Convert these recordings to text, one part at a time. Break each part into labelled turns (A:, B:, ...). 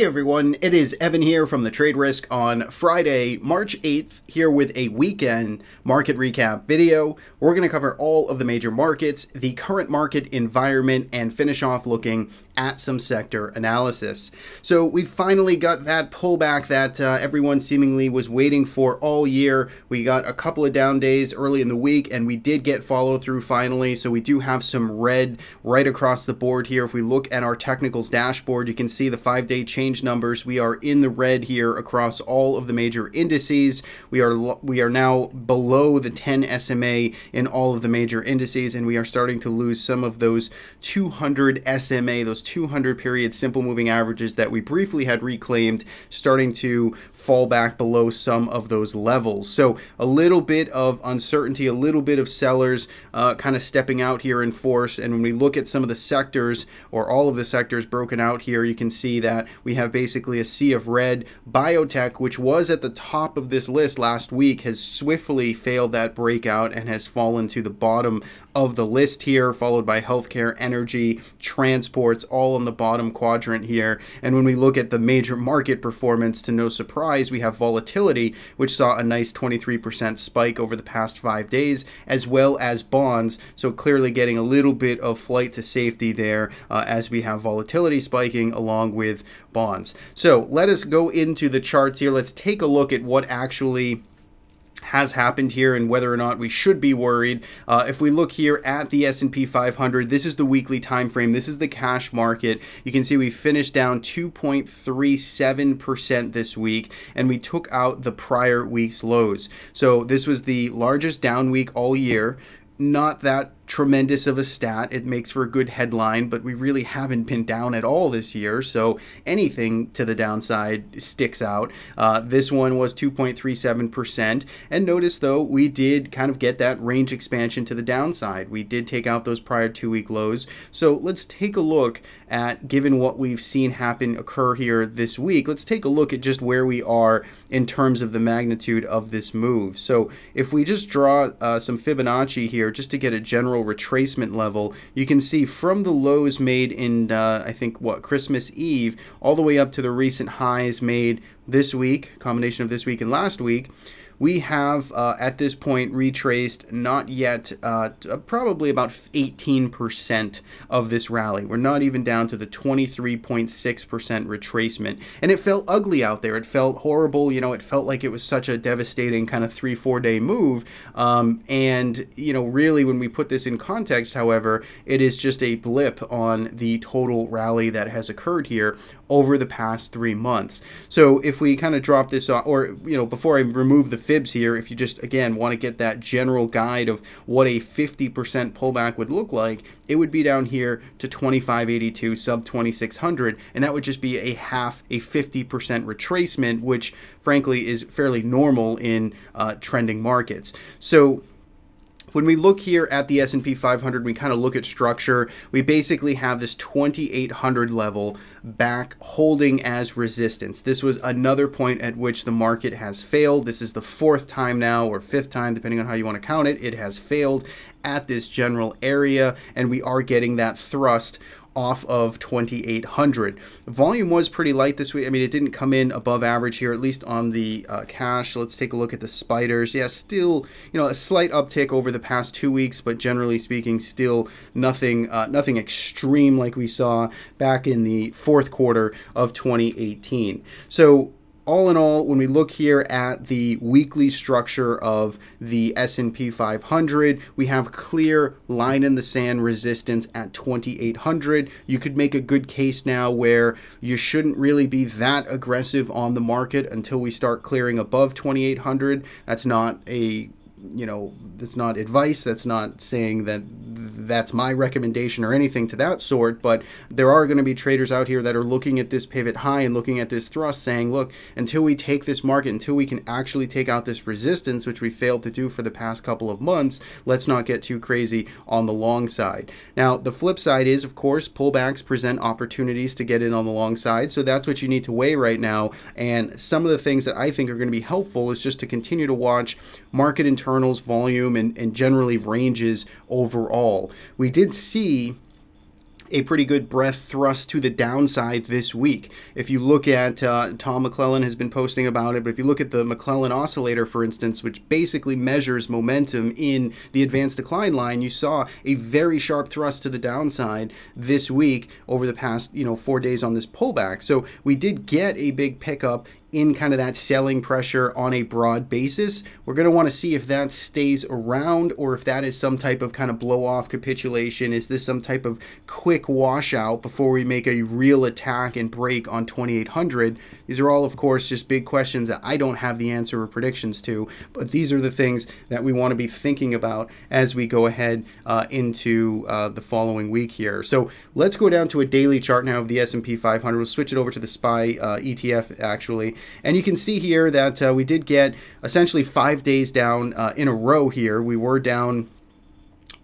A: Hey everyone, it is Evan here from the Trade Risk on Friday, March 8th, here with a weekend market recap video. We're going to cover all of the major markets, the current market environment, and finish off looking at some sector analysis. So we finally got that pullback that everyone seemingly was waiting for all year. We got a couple of down days early in the week, and we did get follow through finally. So we do have some red right across the board here. If we look at our technicals dashboard, you can see the 5-day change numbers. We are in the red here across all of the major indices. We are now below the 10 SMA in all of the major indices, and we are starting to lose some of those 200 SMA, those 200 period simple moving averages that we briefly had reclaimed, starting to fall back below some of those levels. So a little bit of uncertainty, a little bit of sellers kind of stepping out here in force. And when we look at some of the sectors, or all of the sectors broken out here, you can see that we have basically a sea of red. Biotech, which was at the top of this list last week, has swiftly failed that breakout and has fallen to the bottom of the list here, followed by healthcare, energy, transports, all in the bottom quadrant here. And when we look at the major market performance, to no surprise, we have volatility, which saw a nice 23% spike over the past 5 days, as well as bonds. So clearly getting a little bit of flight to safety there as we have volatility spiking along with bonds. So let us go into the charts here. Let's take a look at what actually has happened here and whether or not we should be worried. If we look here at the S&P 500, this is the weekly time frame. This is the cash market. You can see we finished down 2.37% this week, and we took out the prior week's lows. So this was the largest down week all year. Not that tremendous of a stat. It makes for a good headline, but we really haven't been down at all this year, so anything to the downside sticks out. This one was 2.37%, and notice though we did kind of get that range expansion to the downside. We did take out those prior 2-week lows. So let's take a look at, given what we've seen occur here this week, let's take a look at just where we are in terms of the magnitude of this move. So if we just draw some Fibonacci here just to get a general retracement level, you can see from the lows made in I think Christmas Eve all the way up to the recent highs made this week, combination of this week and last week, we have at this point retraced not yet probably about 18% of this rally. We're not even down to the 23.6% retracement, and it felt ugly out there. It felt horrible. You know, it felt like it was such a devastating kind of 3-4 day move. And you know, really, when we put this in context, however, it is just a blip on the total rally that has occurred here over the past 3 months. So if we kind of drop this off, or you know, before I remove the fibs here, if you just again want to get that general guide of what a 50% pullback would look like, it would be down here to 2582, sub 2600, and that would just be a 50% retracement, which frankly is fairly normal in trending markets. So when we look here at the S&P 500, we kind of look at structure. We basically have this 2800 level back holding as resistance. This was another point at which the market has failed. This is the 4th time now, or 5th time, depending on how you want to count it. It has failed at this general area, and we are getting that thrust off of 2800. Volume was pretty light this week. I mean, it didn't come in above average here, at least on the cash. So let's take a look at the spiders. Yeah, still, you know, a slight uptick over the past 2 weeks, but generally speaking, still nothing extreme like we saw back in the 4th quarter of 2018. So all in all, when we look here at the weekly structure of the S&P 500, we have clear line in the sand resistance at 2800. You could make a good case now where you shouldn't really be that aggressive on the market until we start clearing above 2800. That's not a that's not advice. That's not saying that that's my recommendation or anything to that sort, but there are going to be traders out here that are looking at this pivot high and looking at this thrust saying, look, until we take this market, until we can actually take out this resistance, which we failed to do for the past couple of months, let's not get too crazy on the long side. Now, the flip side is, of course, pullbacks present opportunities to get in on the long side, so that's what you need to weigh right now. And some of the things that I think are going to be helpful is just to continue to watch market internals, volume, and generally ranges overall. We did see a pretty good breath thrust to the downside this week. If you look at, Tom McClellan has been posting about it, but if you look at the McClellan oscillator, for instance, which basically measures momentum in the advanced decline line, you saw a very sharp thrust to the downside this week over the past, 4 days on this pullback. So we did get a big pickup in kind of that selling pressure on a broad basis. We're going to want to see if that stays around or if that is some type of kind of blow off capitulation. Is this some type of quick washout before we make a real attack and break on 2800? These are all, of course, just big questions that I don't have the answer or predictions to, but these are the things that we want to be thinking about as we go ahead into the following week here. So let's go down to a daily chart now of the S&P 500. We'll switch it over to the SPY ETF actually. And you can see here that we did get essentially 5 days down in a row here. We were down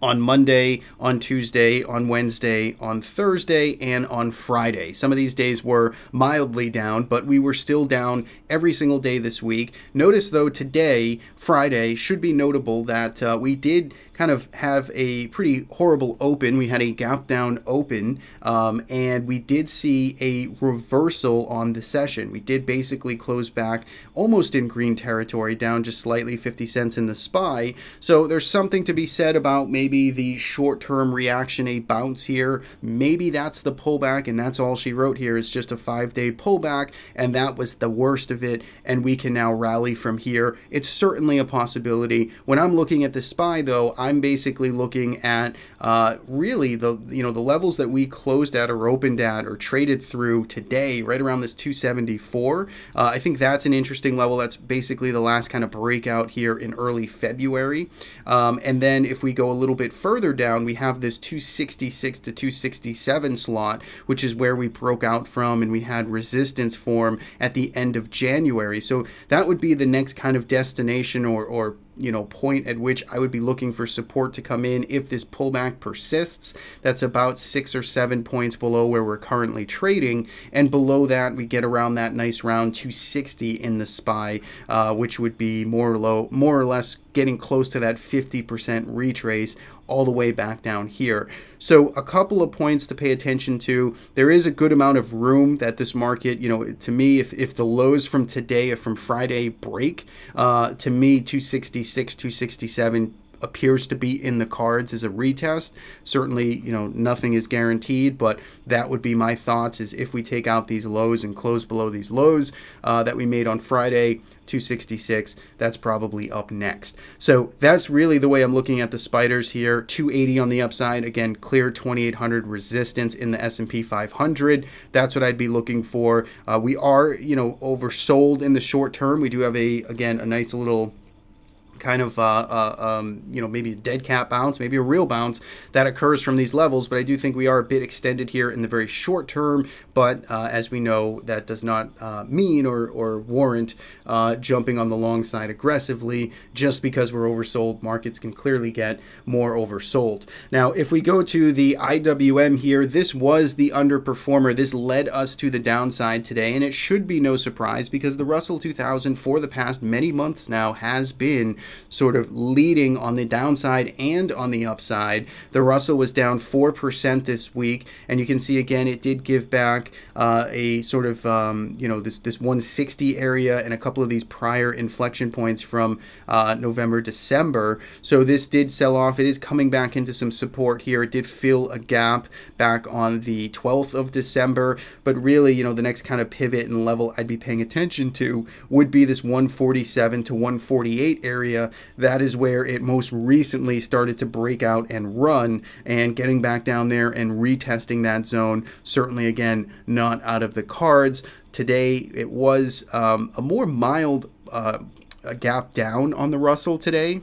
A: on Monday, on Tuesday, on Wednesday, on Thursday, and on Friday. Some of these days were mildly down, but we were still down every single day this week. Notice, though, today, Friday, should be notable that we did kind of have a pretty horrible open. We had a gap down open, and we did see a reversal on the session. We did basically close back almost in green territory, down just slightly, 50 cents in the SPY. So there's something to be said about maybe the short-term reaction, a bounce here. Maybe that's the pullback, and that's all she wrote here is just a 5-day pullback, and that was the worst of it, and we can now rally from here. It's certainly a possibility. When I'm looking at the SPY, though, I'm basically looking at really the levels that we closed at or opened at or traded through today, right around this 274. I think that's an interesting level. That's basically the last kind of breakout here in early February. And then if we go a little bit further down, we have this 266 to 267 slot, which is where we broke out from, and we had resistance form at the end of January. So that would be the next kind of destination or point at which I would be looking for support to come in if this pullback persists. That's about 6 or 7 points below where we're currently trading, and below that we get around that nice round 260 in the SPY, which would be more or less getting close to that 50% retrace all the way back down here. So a couple of points to pay attention to. There is a good amount of room that this market, to me, if the lows from today, from Friday break, to me, 266, 267 appears to be in the cards as a retest. Certainly, nothing is guaranteed, but that would be my thoughts, is if we take out these lows and close below these lows that we made on Friday, 266, that's probably up next. So that's really the way I'm looking at the spiders here. 280 on the upside, again, clear 2800 resistance in the S&P 500. That's what I'd be looking for. We are, oversold in the short term. We do have a nice little kind of maybe a dead cat bounce, maybe a real bounce that occurs from these levels, but I do think we are a bit extended here in the very short term. But as we know, that does not mean or warrant jumping on the long side aggressively. Just because we're oversold, markets can clearly get more oversold. Now, if we go to the IWM here, this was the underperformer. This led us to the downside today, and it should be no surprise because the Russell 2000 for the past many months now has been sort of leading on the downside and on the upside. The Russell was down 4% this week, and you can see again it did give back a sort of this 160 area and a couple of these prior inflection points from November, December. So this did sell off. It is coming back into some support here. It did fill a gap back on the 12th of December, but really, the next kind of pivot and level I'd be paying attention to would be this 147 to 148 area. That is where it most recently started to break out and run, and getting back down there and retesting that zone, certainly again not out of the cards. Today it was a more mild gap down on the Russell today.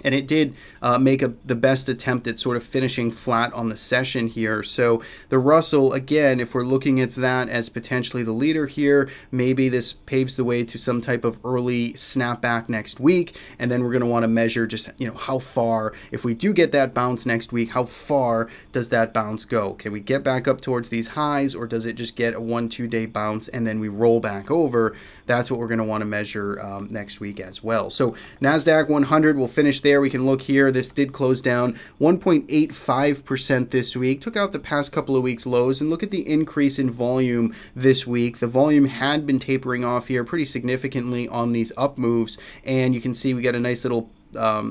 A: And it did make the best attempt at sort of finishing flat on the session here. So the Russell, again, if we're looking at that as potentially the leader here, maybe this paves the way to some type of early snapback next week. And then we're going to want to measure just, how far, if we do get that bounce next week, how far does that bounce go? Can we get back up towards these highs, or does it just get a 1-2 day bounce and then we roll back over? That's what we're going to want to measure next week as well. So NASDAQ 100 will finish there. there. We can look here. This did close down 1.85% this week. Took out the past couple of weeks' lows, and look at the increase in volume this week. The volume had been tapering off here pretty significantly on these up moves, and you can see we got a nice little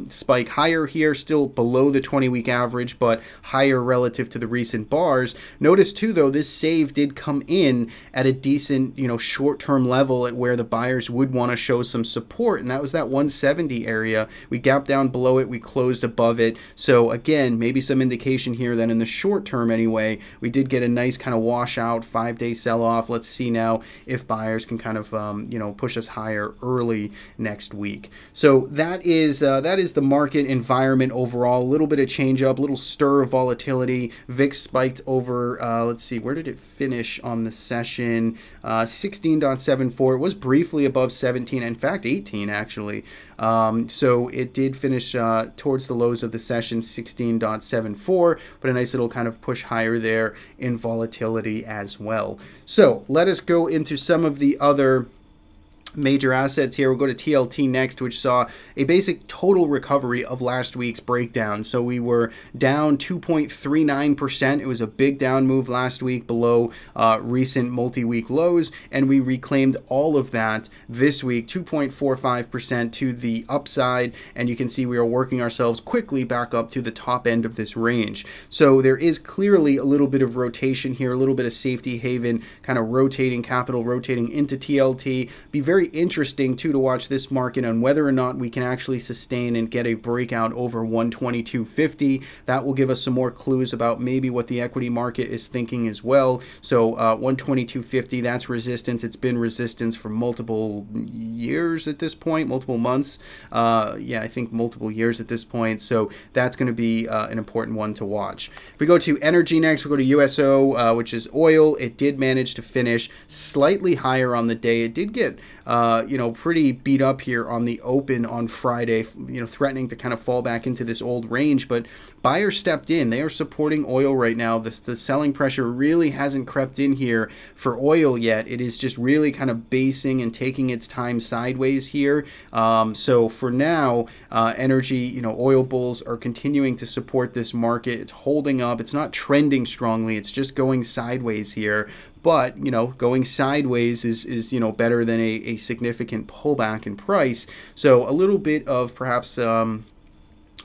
A: spike higher here, still below the 20-week average, but higher relative to the recent bars. Notice too, though, this save did come in at a decent, short-term level at where the buyers would want to show some support, and that was that 170 area. We gapped down below it, we closed above it. So again, maybe some indication here that in the short term anyway, we did get a nice kind of washout 5-day sell-off. Let's see now if buyers can kind of push us higher early next week. So that is the market environment overall. A little bit of change up, a little stir of volatility. VIX spiked over, let's see, where did it finish on the session? 16.74. It was briefly above 17, in fact 18 actually. So it did finish towards the lows of the session, 16.74, but a nice little kind of push higher there in volatility as well. So let us go into some of the other major assets here. We'll go to TLT next, which saw a basic total recovery of last week's breakdown. So we were down 2.39%. It was a big down move last week below recent multi-week lows, and we reclaimed all of that this week, 2.45% to the upside, and you can see we are working ourselves quickly back up to the top end of this range. So there is clearly a little bit of rotation here, a little bit of safety haven, kind of rotating capital, rotating into TLT. Be very interesting too to watch this market on whether or not we can actually sustain and get a breakout over 122.50. That will give us some more clues about maybe what the equity market is thinking as well. So 122.50, that's resistance. It's been resistance for multiple years at this point, multiple months. Yeah, I think multiple years at this point. So that's going to be an important one to watch. If we go to energy next, we go to USO, which is oil. It did manage to finish slightly higher on the day. It did get pretty beat up here on the open on Friday, threatening to kind of fall back into this old range, but buyers stepped in. They are supporting oil right now. The selling pressure really hasn't crept in here for oil yet. It is just really kind of basing and taking its time sideways here. So for now, energy, oil bulls are continuing to support this market. It's holding up. It's not trending strongly. It's just going sideways here. But, going sideways is better than a significant pullback in price. So a little bit of perhaps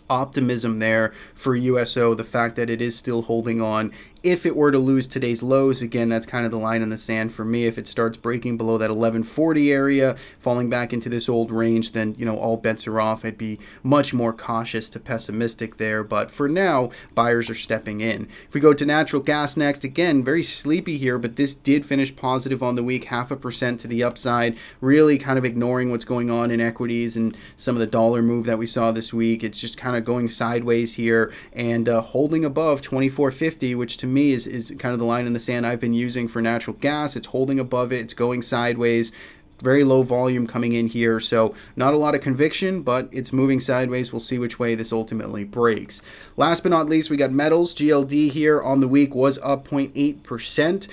A: optimism there for USO, the fact that it is still holding on. If it were to lose today's lows, again, that's kind of the line in the sand for me. If it starts breaking below that 1140 area, falling back into this old range, then, all bets are off. I'd be much more cautious to pessimistic there. But for now, buyers are stepping in. If we go to natural gas next, again, very sleepy here, but this did finish positive on the week, 0.5% to the upside, really kind of ignoring what's going on in equities and some of the dollar move that we saw this week. It's just kind of going sideways here and holding above 24.50, which to me is kind of the line in the sand I've been using for natural gas. It's holding above it. It's going sideways. Very low volume coming in here, so not a lot of conviction, but it's moving sideways. We'll see which way this ultimately breaks. Last but not least, we got metals. GLD here on the week was up 0.8%,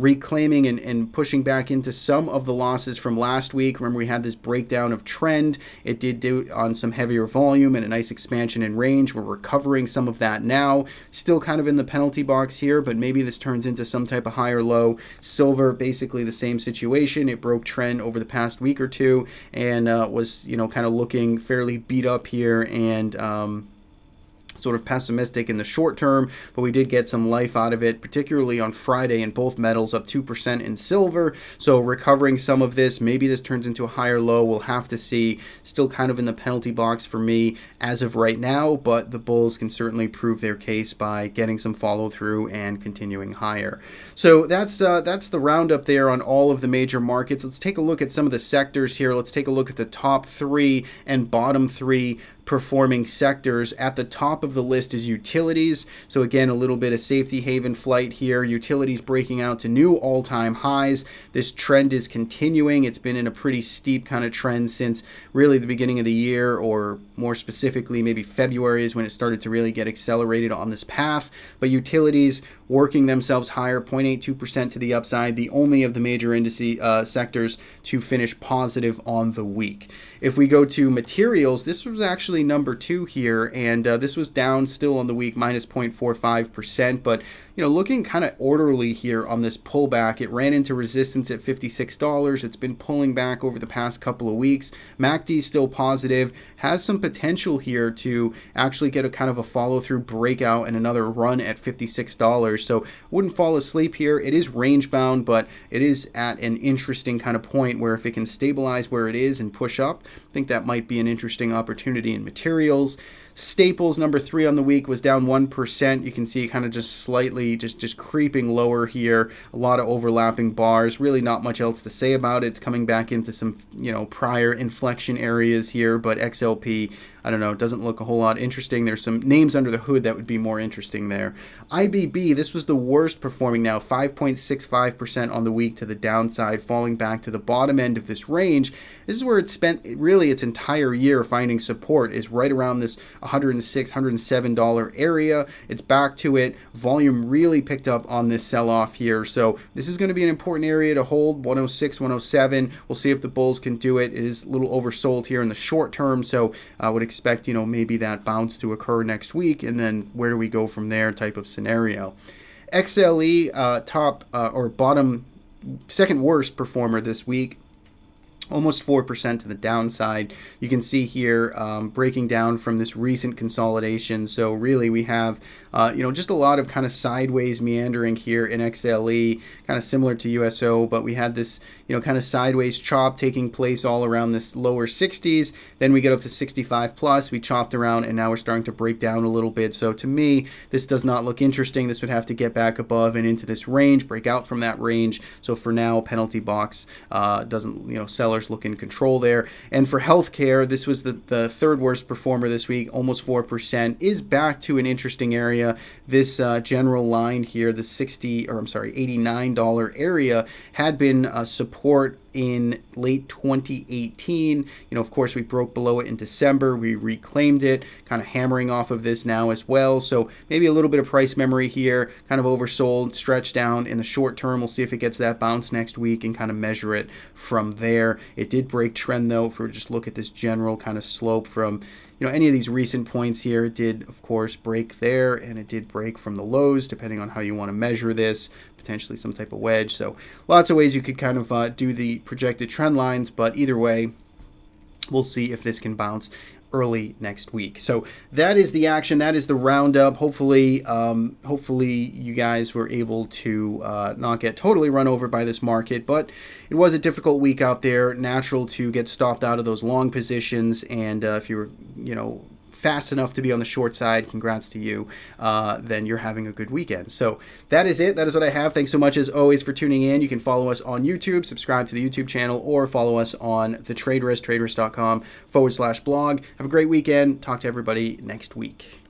A: reclaiming and pushing back into some of the losses from last week. Remember, we had this breakdown of trend. It did do it on some heavier volume and a nice expansion in range. We're recovering some of that now. Still kind of in the penalty box here, but maybe this turns into some type of higher low. Silver, basically the same situation. It broke trend over the past week or two and was kind of looking fairly beat up here and sort of pessimistic in the short term, but we did get some life out of it, particularly on Friday in both metals, up 2% in silver. So recovering some of this, maybe this turns into a higher low. We'll have to see. Still kind of in the penalty box for me as of right now, but the bulls can certainly prove their case by getting some follow through and continuing higher. So that's the roundup there on all of the major markets. Let's take a look at some of the sectors here. Let's take a look at the top 3 and bottom 3 performing sectors. At the top of the list is utilities. So again, a little bit of safety haven flight here. Utilities breaking out to new all-time highs. This trend is continuing. It's been in a pretty steep kind of trend since really the beginning of the year, or more specifically maybe February is when it started to really get accelerated on this path. But utilities working themselves higher, 0.82% to the upside, the only of the major indices sectors to finish positive on the week. If we go to materials, this was actually number 2 here, and this was down still on the week, minus 0.45%, but looking kind of orderly here on this pullback. It ran into resistance at $56. It's been pulling back over the past couple of weeks. MACD still positive, has some potential here to actually get a kind of a follow-through breakout and another run at $56. So wouldn't fall asleep here. It is range bound, but it is at an interesting kind of point where if it can stabilize where it is and push up, I think that might be an interesting opportunity in materials. Staples, number 3 on the week, was down 1%. You can see it kind of just slightly just creeping lower here. A lot of overlapping bars. Really not much else to say about it. It's coming back into some prior inflection areas here, but XLP, I don't know, it doesn't look a whole lot interesting. There's some names under the hood that would be more interesting there. IBB, this was the worst performing now, 5.65% on the week to the downside, falling back to the bottom end of this range. This is where it spent really its entire year finding support, is right around this $106, $107 area. It's back to it. Volume really picked up on this sell-off here. So this is going to be an important area to hold, 106, 107. We'll see if the bulls can do it. It is a little oversold here in the short term, so I would expect, maybe that bounce to occur next week, and then where do we go from there type of scenario. XLE, top or bottom, second worst performer this week. Almost 4% to the downside. You can see here breaking down from this recent consolidation. So really we have just a lot of kind of sideways meandering here in XLE, kind of similar to USO, but we had this kind of sideways chop taking place all around this lower 60s. Then we get up to 65 plus. We chopped around, and now we're starting to break down a little bit. So to me, this does not look interesting. This would have to get back above and into this range, break out from that range. So for now, penalty box doesn't, sellers look in control there. And for healthcare, this was the third worst performer this week, almost 4%, is back to an interesting area. This general line here, the $89 area, had been support in late 2018. Of course, we broke below it in December. We reclaimed it, kind of hammering off of this now as well. So maybe a little bit of price memory here, kind of oversold, stretched down in the short term. We'll see if it gets that bounce next week and kind of measure it from there. It did break trend though. If we just look at this general kind of slope from any of these recent points here, it did of course break there, and it did break from the lows, depending on how you want to measure this, potentially some type of wedge. So lots of ways you could kind of do the projected trend lines, but either way, we'll see if this can bounce early next week. So that is the action. That is the roundup. Hopefully you guys were able to not get totally run over by this market, but it was a difficult week out there. Natural to get stopped out of those long positions, and if you were fast enough to be on the short side, congrats to you, then you're having a good weekend. So that is it. That is what I have. Thanks so much as always for tuning in. You can follow us on YouTube, subscribe to the YouTube channel, or follow us on the TradeRisk, traderisk.com/blog. Have a great weekend. Talk to everybody next week.